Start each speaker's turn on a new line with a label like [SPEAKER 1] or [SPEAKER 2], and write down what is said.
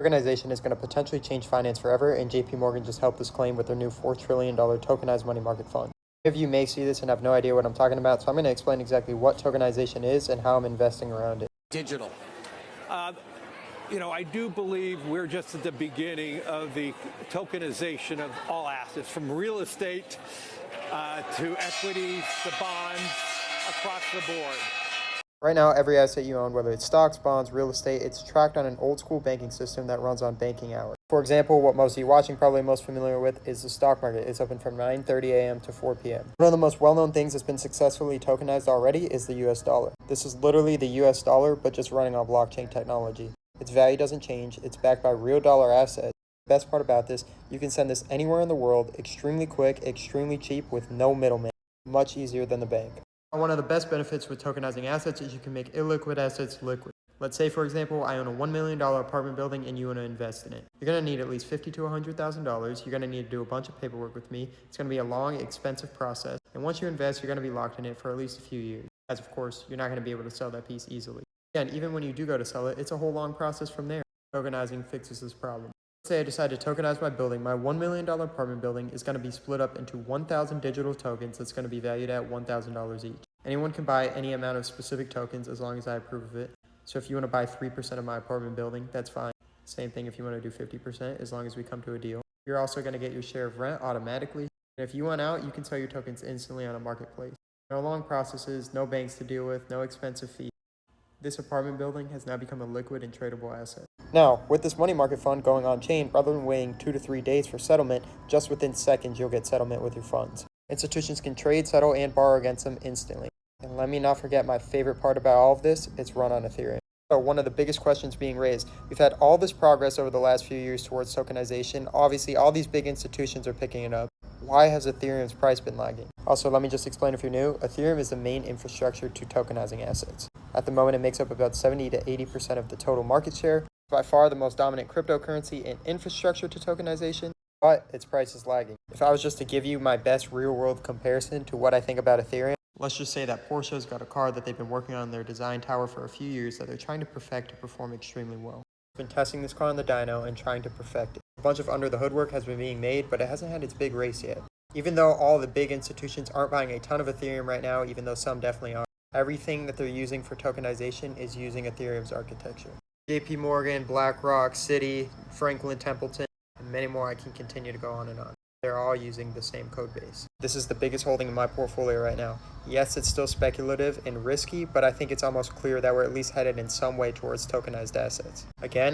[SPEAKER 1] Tokenization is going to potentially change finance forever, and JP Morgan just helped this claim with their new $4 trillion tokenized money market fund. Many of you may see this and have no idea what I'm talking about, so I'm going to explain exactly what tokenization is and how I'm investing around it.
[SPEAKER 2] Digital. I do believe we're just at the beginning of the tokenization of all assets, from real estate to equities to bonds across the board.
[SPEAKER 1] Right now, every asset you own, whether it's stocks, bonds, real estate, it's tracked on an old school banking system that runs on banking hours. For example, what most of you watching probably most familiar with is the stock market. It's open from 9:30 a.m. to 4 p.m. One of the most well-known things that's been successfully tokenized already is the US dollar. This is literally the US dollar, but just running on blockchain technology. Its value doesn't change. It's backed by real dollar assets. The best part about this, you can send this anywhere in the world, extremely quick, extremely cheap, with no middleman. Much easier than the bank. One of the best benefits with tokenizing assets is you can make illiquid assets liquid. Let's say, for example, I own a $1 million apartment building and you want to invest in it. You're going to need at least $50,000 to $100,000. You're going to need to do a bunch of paperwork with me. It's going to be a long, expensive process. And once you invest, you're going to be locked in it for at least a few years. As of course, you're not going to be able to sell that piece easily. Again, even when you do go to sell it, it's a whole long process from there. Tokenizing fixes this problem. Let's say I decide to tokenize my building. My $1 million apartment building is going to be split up into 1,000 digital tokens that's going to be valued at $1,000 each. Anyone can buy any amount of specific tokens as long as I approve of it. So if you want to buy 3% of my apartment building, that's fine. Same thing if you want to do 50%, as long as we come to a deal. You're also going to get your share of rent automatically. And if you want out, you can sell your tokens instantly on a marketplace. No long processes, no banks to deal with, no expensive fees. This apartment building has now become a liquid and tradable asset. Now, with this money market fund going on chain, rather than waiting 2 to 3 days for settlement, just within seconds you'll get settlement with your funds. Institutions can trade, settle, and borrow against them instantly. And let me not forget my favorite part about all of this, it's run on Ethereum. So one of the biggest questions being raised, we've had all this progress over the last few years towards tokenization. Obviously, all these big institutions are picking it up. Why has Ethereum's price been lagging? Also, let me just explain if you're new, Ethereum is the main infrastructure to tokenizing assets. At the moment, it makes up about 70 to 80% of the total market share. By far the most dominant cryptocurrency and infrastructure to tokenization, but its price is lagging. If I was just to give you my best real-world comparison to what I think about Ethereum, let's just say that Porsche's got a car that they've been working on their design tower for a few years that they're trying to perfect to perform extremely well. They've been testing this car on the dyno and trying to perfect it. A bunch of under the hood work has been being made, but it hasn't had its big race yet. Even though all the big institutions aren't buying a ton of Ethereum right now, even though some definitely are, everything that they're using for tokenization is using Ethereum's architecture. JP Morgan, BlackRock, Citi, Franklin Templeton, and many more. I can continue to go on and on. They're all using the same code base. This is the biggest holding in my portfolio right now. Yes, it's still speculative and risky, but I think it's almost clear that we're at least headed in some way towards tokenized assets. Again,